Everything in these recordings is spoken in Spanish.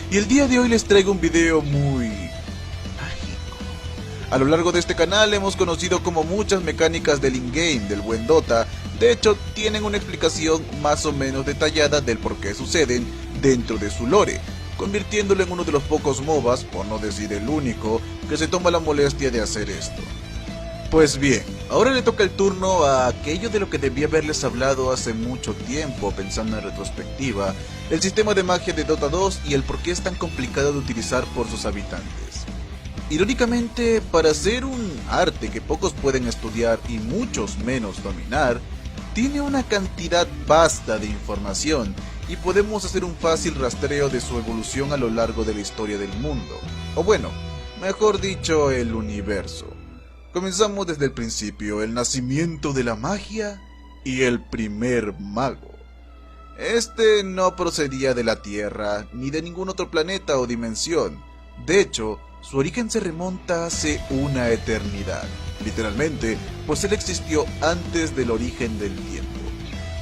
Y el día de hoy les traigo un video muy mágico. A lo largo de este canal hemos conocido como muchas mecánicas del in-game del buen Dota. De hecho, tienen una explicación más o menos detallada del por qué suceden dentro de su lore, convirtiéndolo en uno de los pocos MOBAs, por no decir el único, que se toma la molestia de hacer esto. Pues bien, ahora le toca el turno a aquello de lo que debí haberles hablado hace mucho tiempo, pensando en retrospectiva, el sistema de magia de Dota 2 y el por qué es tan complicado de utilizar por sus habitantes. Irónicamente, para ser un arte que pocos pueden estudiar y muchos menos dominar, tiene una cantidad vasta de información y podemos hacer un fácil rastreo de su evolución a lo largo de la historia del mundo, o bueno, mejor dicho, el universo. Comenzamos desde el principio, el nacimiento de la magia y el primer mago. Este no procedía de la Tierra, ni de ningún otro planeta o dimensión. De hecho, su origen se remonta hace una eternidad, literalmente, pues él existió antes del origen del tiempo.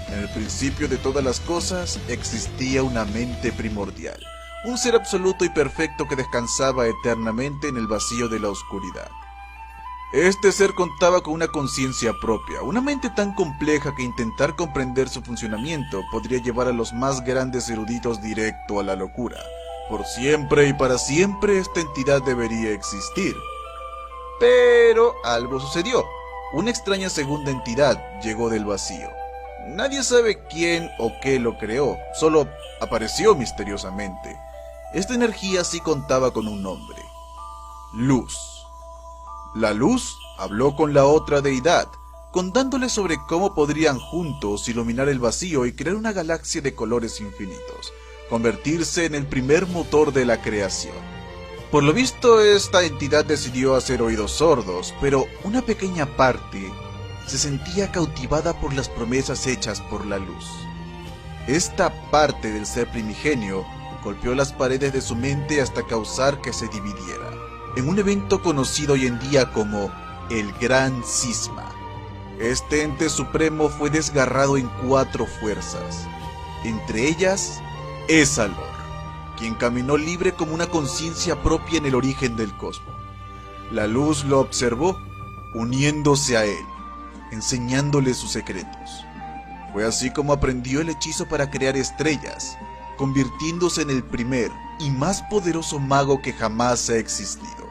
En el principio de todas las cosas existía una mente primordial, un ser absoluto y perfecto que descansaba eternamente en el vacío de la oscuridad. Este ser contaba con una conciencia propia, una mente tan compleja que intentar comprender su funcionamiento podría llevar a los más grandes eruditos directo a la locura. Por siempre y para siempre esta entidad debería existir. Pero algo sucedió. Una extraña segunda entidad llegó del vacío. Nadie sabe quién o qué lo creó, solo apareció misteriosamente. Esta energía sí contaba con un nombre: Luz. La luz habló con la otra deidad, contándole sobre cómo podrían juntos iluminar el vacío y crear una galaxia de colores infinitos, convertirse en el primer motor de la creación. Por lo visto, esta entidad decidió hacer oídos sordos, pero una pequeña parte se sentía cautivada por las promesas hechas por la luz. Esta parte del ser primigenio golpeó las paredes de su mente hasta causar que se dividiera, en un evento conocido hoy en día como el Gran Cisma. Este ente supremo fue desgarrado en 4 fuerzas, entre ellas Esalor, quien caminó libre como una conciencia propia en el origen del cosmos. La luz lo observó, uniéndose a él, enseñándole sus secretos. Fue así como aprendió el hechizo para crear estrellas, convirtiéndose en el primer y más poderoso mago que jamás ha existido.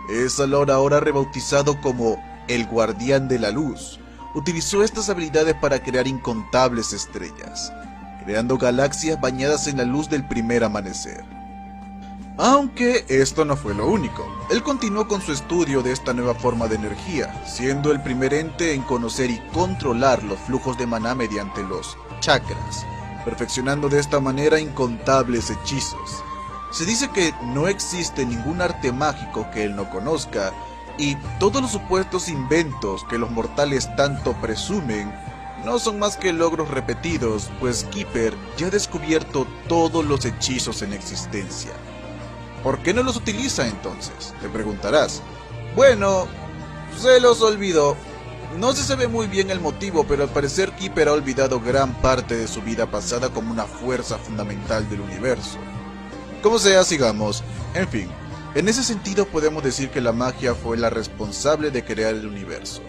Esalor, ahora rebautizado como el Guardián de la Luz, utilizó estas habilidades para crear incontables estrellas, creando galaxias bañadas en la luz del primer amanecer. Aunque esto no fue lo único, él continuó con su estudio de esta nueva forma de energía, siendo el primer ente en conocer y controlar los flujos de maná mediante los chakras, perfeccionando de esta manera incontables hechizos. Se dice que no existe ningún arte mágico que él no conozca, y todos los supuestos inventos que los mortales tanto presumen no son más que logros repetidos, pues Keeper ya ha descubierto todos los hechizos en existencia. ¿Por qué no los utiliza entonces?, te preguntarás. Bueno, se los olvidó. No se sabe muy bien el motivo, pero al parecer Keeper ha olvidado gran parte de su vida pasada como una fuerza fundamental del universo. Como sea, sigamos. En fin, en ese sentido podemos decir que la magia fue la responsable de crear el universo.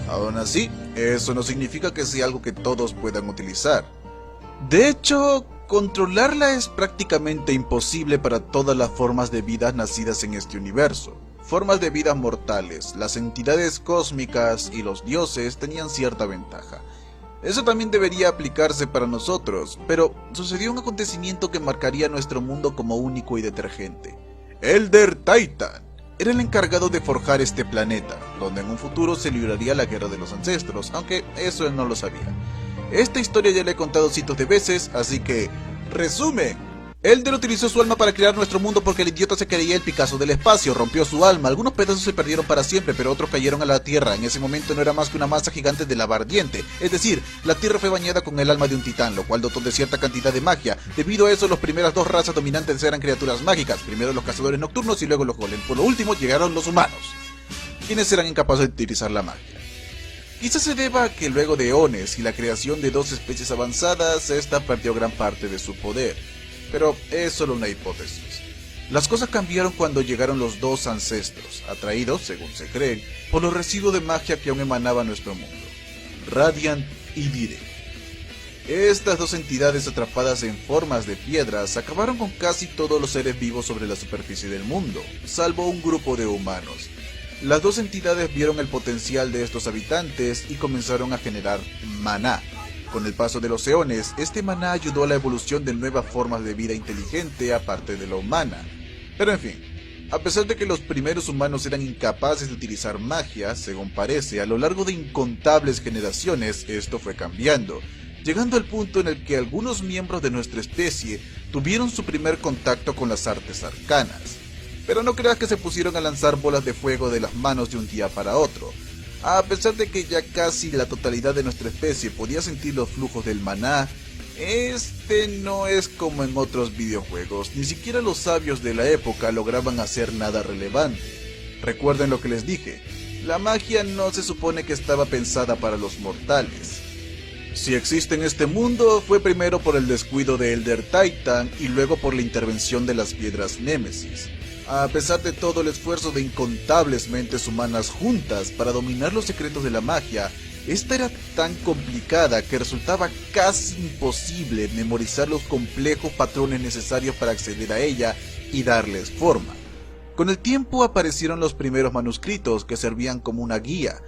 Aún así, eso no significa que sea algo que todos puedan utilizar. De hecho, controlarla es prácticamente imposible para todas las formas de vida nacidas en este universo. Formas de vida mortales, las entidades cósmicas y los dioses tenían cierta ventaja. Eso también debería aplicarse para nosotros, pero sucedió un acontecimiento que marcaría nuestro mundo como único y detergente. Elder Titan era el encargado de forjar este planeta, donde en un futuro se libraría la guerra de los ancestros, aunque eso él no lo sabía. Esta historia ya la he contado cientos de veces, así que, resumen. Elder utilizó su alma para crear nuestro mundo porque el idiota se creía el Picasso del espacio, rompió su alma, algunos pedazos se perdieron para siempre, pero otros cayeron a la tierra. En ese momento no era más que una masa gigante de lava ardiente, es decir, la tierra fue bañada con el alma de un titán, lo cual dotó de cierta cantidad de magia. Debido a eso, las primeras 2 razas dominantes eran criaturas mágicas, primero los cazadores nocturnos y luego los golems. Por lo último llegaron los humanos, quienes eran incapaces de utilizar la magia. Quizás se deba a que luego de eones y la creación de 2 especies avanzadas, esta perdió gran parte de su poder. pero es solo una hipótesis. Las cosas cambiaron cuando llegaron los dos ancestros, atraídos, según se cree, por los residuos de magia que aún emanaba nuestro mundo, Radiant y Dire. Estas dos entidades atrapadas en formas de piedras acabaron con casi todos los seres vivos sobre la superficie del mundo, salvo un grupo de humanos. Las dos entidades vieron el potencial de estos habitantes y comenzaron a generar maná. Con el paso de los eones, este maná ayudó a la evolución de nuevas formas de vida inteligente aparte de la humana. Pero en fin, a pesar de que los primeros humanos eran incapaces de utilizar magia, según parece, a lo largo de incontables generaciones esto fue cambiando, llegando al punto en el que algunos miembros de nuestra especie tuvieron su primer contacto con las artes arcanas. Pero no creas que se pusieron a lanzar bolas de fuego de las manos de un día para otro. A pesar de que ya casi la totalidad de nuestra especie podía sentir los flujos del maná, este no es como en otros videojuegos, ni siquiera los sabios de la época lograban hacer nada relevante. Recuerden lo que les dije, la magia no se supone que estaba pensada para los mortales. Si existe en este mundo, fue primero por el descuido de Elder Titan y luego por la intervención de las piedras Némesis. A pesar de todo el esfuerzo de incontables mentes humanas juntas para dominar los secretos de la magia, esta era tan complicada que resultaba casi imposible memorizar los complejos patrones necesarios para acceder a ella y darles forma. Con el tiempo aparecieron los primeros manuscritos que servían como una guía,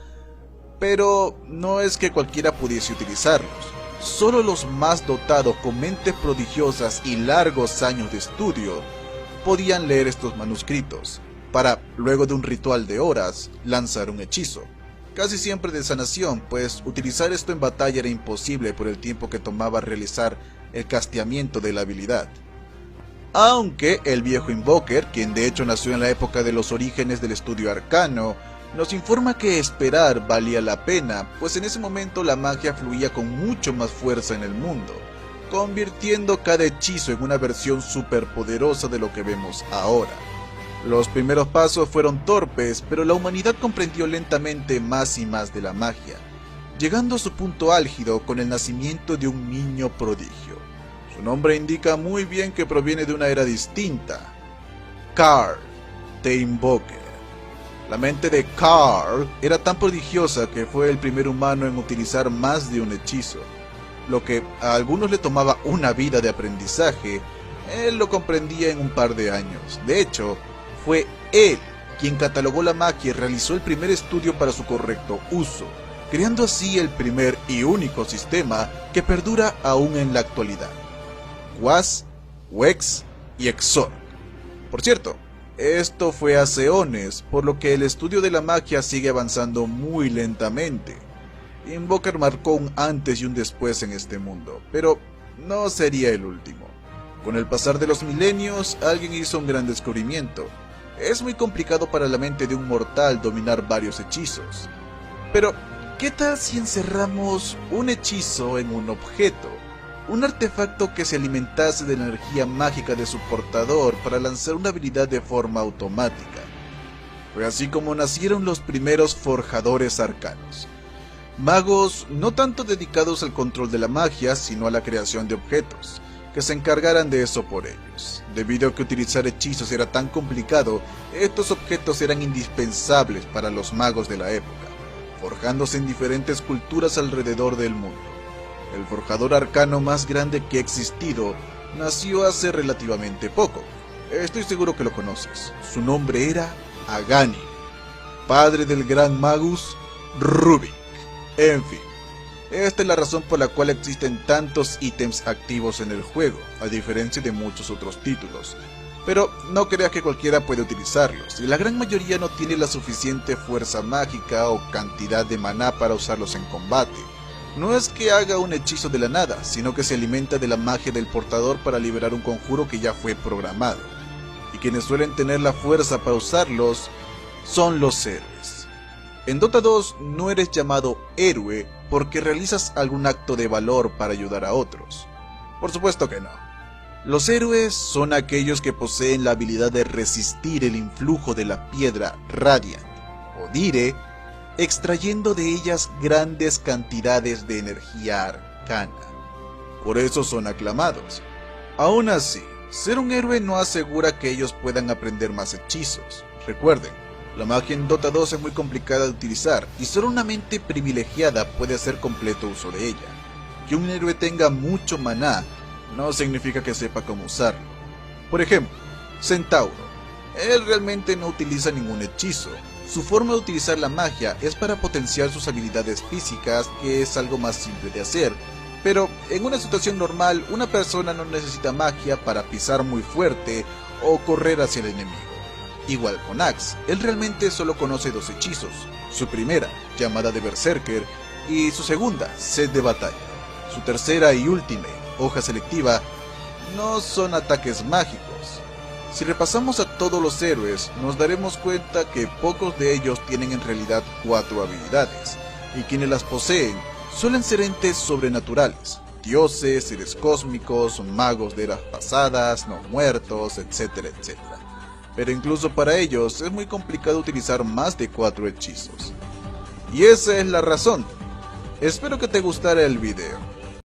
pero no es que cualquiera pudiese utilizarlos. Solo los más dotados con mentes prodigiosas y largos años de estudio podían leer estos manuscritos, para, luego de un ritual de horas, lanzar un hechizo. Casi siempre de sanación, pues utilizar esto en batalla era imposible por el tiempo que tomaba realizar el casteamiento de la habilidad. Aunque el viejo Invoker, quien de hecho nació en la época de los orígenes del estudio arcano, nos informa que esperar valía la pena, pues en ese momento la magia fluía con mucho más fuerza en el mundo, convirtiendo cada hechizo en una versión superpoderosa de lo que vemos ahora. Los primeros pasos fueron torpes, pero la humanidad comprendió lentamente más y más de la magia, llegando a su punto álgido con el nacimiento de un niño prodigio. Su nombre indica muy bien que proviene de una era distinta, Karl the Invoker. La mente de Karl era tan prodigiosa que fue el primer humano en utilizar más de un hechizo. Lo que a algunos le tomaba una vida de aprendizaje, él lo comprendía en un par de años. De hecho, fue él quien catalogó la magia y realizó el primer estudio para su correcto uso, creando así el primer y único sistema que perdura aún en la actualidad: Quas, Wex y Exorc. Por cierto, esto fue hace eones, por lo que el estudio de la magia sigue avanzando muy lentamente. Invoker marcó un antes y un después en este mundo, pero no sería el último. Con el pasar de los milenios, alguien hizo un gran descubrimiento. Es muy complicado para la mente de un mortal dominar varios hechizos. Pero, ¿qué tal si encerramos un hechizo en un objeto? Un artefacto que se alimentase de la energía mágica de su portador para lanzar una habilidad de forma automática. Fue así como nacieron los primeros forjadores arcanos. Magos no tanto dedicados al control de la magia, sino a la creación de objetos, que se encargaran de eso por ellos. Debido a que utilizar hechizos era tan complicado, estos objetos eran indispensables para los magos de la época, forjándose en diferentes culturas alrededor del mundo. El forjador arcano más grande que ha existido nació hace relativamente poco. Estoy seguro que lo conoces. Su nombre era Agani, padre del gran magus Rubik. En fin, esta es la razón por la cual existen tantos ítems activos en el juego, a diferencia de muchos otros títulos. Pero no creas que cualquiera puede utilizarlos, y la gran mayoría no tiene la suficiente fuerza mágica o cantidad de maná para usarlos en combate. No es que haga un hechizo de la nada, sino que se alimenta de la magia del portador para liberar un conjuro que ya fue programado. Y quienes suelen tener la fuerza para usarlos son los héroes. En Dota 2 no eres llamado héroe porque realizas algún acto de valor para ayudar a otros. Por supuesto que no. Los héroes son aquellos que poseen la habilidad de resistir el influjo de la piedra Radiant, o Dire, extrayendo de ellas grandes cantidades de energía arcana. Por eso son aclamados. Aún así, Ser un héroe no asegura que ellos puedan aprender más hechizos. Recuerden, la magia en Dota 2 es muy complicada de utilizar y solo una mente privilegiada puede hacer completo uso de ella. Que un héroe tenga mucho maná no significa que sepa cómo usarlo. Por ejemplo, Centauro. Él realmente no utiliza ningún hechizo. Su forma de utilizar la magia es para potenciar sus habilidades físicas, que es algo más simple de hacer. Pero en una situación normal, una persona no necesita magia para pisar muy fuerte o correr hacia el enemigo. Igual con Axe, él realmente solo conoce 2 hechizos, su primera, llamada de Berserker, y su segunda, Sed de Batalla. Su tercera y última, Hoja Selectiva, no son ataques mágicos. Si repasamos a todos los héroes, nos daremos cuenta que pocos de ellos tienen en realidad 4 habilidades, y quienes las poseen suelen ser entes sobrenaturales, dioses, seres cósmicos, magos de eras pasadas, no muertos, etcétera, etcétera. Pero incluso para ellos es muy complicado utilizar más de 4 hechizos. Y esa es la razón. Espero que te gustara el video.